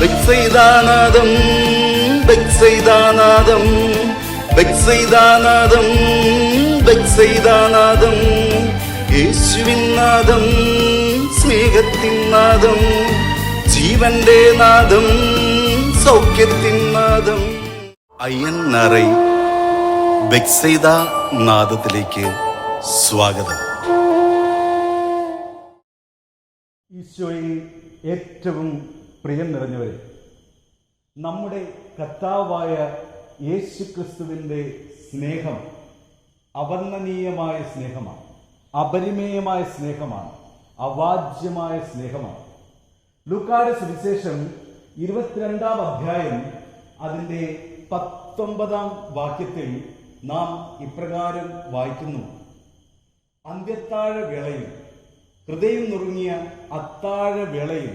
ബെത്സൈദാനാദം ബെത്സൈദാനാദം ബെത്സൈദാനാദം ബെത്സൈദാനാദം യേശുവിൻ നാദം സ്നേഹത്തിൻ നാദം ജീവന്റെ നാദം സൗഖ്യത്തിൻ നാദം. അയ്യന്നറൈ ബെത്സൈദ നാദത്തിലേക്ക് സ്വാഗതം. ഈശോയിൽ ഏറ്റവും പ്രിയം നിറഞ്ഞവരെ, നമ്മുടെ കർത്താവായ യേശു ക്രിസ്തുവിൻ്റെ സ്നേഹം അവർണ്ണനീയമായ സ്നേഹമാണ്, അപരിമേയമായ സ്നേഹമാണ്, അവാച്യമായ സ്നേഹമാണ്. ലൂക്കായുടെ സുവിശേഷം 22-ാം അധ്യായം അതിൻ്റെ 19-ാം വാക്യത്തിൽ നാം ഇപ്രകാരം വായിക്കുന്നു: അന്ത്യത്താഴ വേളയിൽ, ഹൃദയം നുറുങ്ങിയ അത്താഴ വേളയിൽ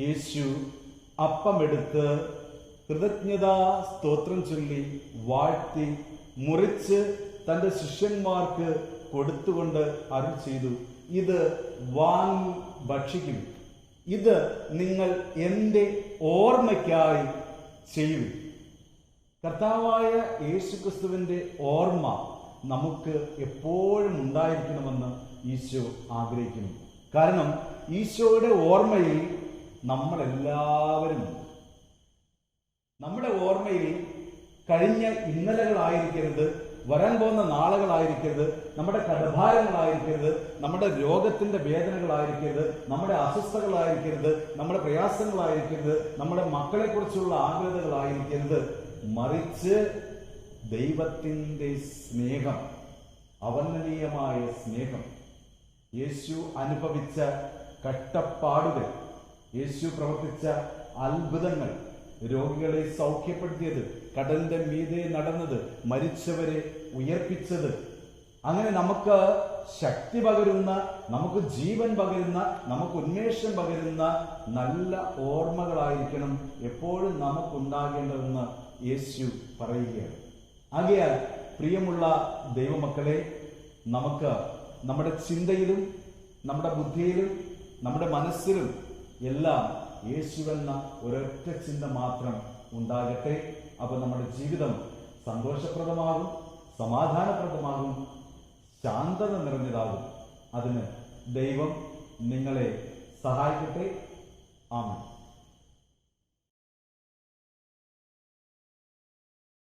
യേശു അപ്പമെടുത്ത് കൃതജ്ഞതാ സ്തോത്രം ചൊല്ലി വാഴ്ത്തി മുറിച്ച് തൻ്റെ ശിഷ്യന്മാർക്ക് കൊടുത്തുകൊണ്ട് അരുൾ ചെയ്തു, ഇത് വാങ്ങി ഭക്ഷിക്കും, ഇത് നിങ്ങൾ എൻ്റെ ഓർമ്മയ്ക്കായി ചെയ്യും. കർത്താവായ യേശുക്രിസ്തുവിൻ്റെ ഓർമ്മ നമുക്ക് എപ്പോഴും ഉണ്ടായിരിക്കണമെന്ന് ഈശോ ആഗ്രഹിക്കുന്നു. കാരണം ഈശോയുടെ ഓർമ്മയിൽ നമ്മളെല്ലാവരും ഉണ്ട്. നമ്മുടെ ഓർമ്മയിൽ കഴിഞ്ഞ ഇന്നലകളായിരിക്കരുത്, വരാൻ പോകുന്ന നാളുകളായിരിക്കരുത്, നമ്മുടെ കടഭാരങ്ങളായിരിക്കരുത്, നമ്മുടെ രോഗത്തിൻ്റെ വേദനകളായിരിക്കരുത്, നമ്മുടെ അസ്വസ്ഥകളായിരിക്കരുത്, നമ്മുടെ പ്രയാസങ്ങളായിരിക്കരുത്, നമ്മുടെ മക്കളെക്കുറിച്ചുള്ള ആകുലതകളായിരിക്കരുത്. മറിച്ച് ദൈവത്തിൻ്റെ സ്നേഹം, അവർണ്ണനീയമായ സ്നേഹം, യേശു അനുഭവിച്ച കഷ്ടപ്പാടുകൾ, യേശു പ്രവർത്തിച്ച അത്ഭുതങ്ങൾ, രോഗികളെ സൗഖ്യപ്പെടുത്തിയത്, കടലിന്റെ മീതെ നടന്നത്, മരിച്ചവരെ ഉയർപ്പിച്ചത്, അങ്ങനെ നമുക്ക് ശക്തി പകരുന്ന, നമുക്ക് ജീവൻ പകരുന്ന, നമുക്ക് ഉന്മേഷം പകരുന്ന നല്ല ഓർമ്മകളായിരിക്കണം എപ്പോഴും നമുക്കുണ്ടാകേണ്ടതെന്ന് യേശു പറയുകയാണ്. ആകയാൽ പ്രിയമുള്ള ദൈവമക്കളെ, നമുക്ക് നമ്മുടെ ചിന്തയിലും നമ്മുടെ ബുദ്ധിയിലും നമ്മുടെ മനസ്സിലും എല്ലാം യേശുവെന്ന ഒരൊറ്റ ചിന്ത മാത്രം ഉണ്ടാകട്ടെ. അപ്പോൾ നമ്മുടെ ജീവിതം സന്തോഷപ്രദമാകും, സമാധാനപ്രദമാകും, ശാന്തത നിറഞ്ഞതാകും. അതിന് ദൈവം നിങ്ങളെ സഹായിക്കട്ടെ. ആമേൻ.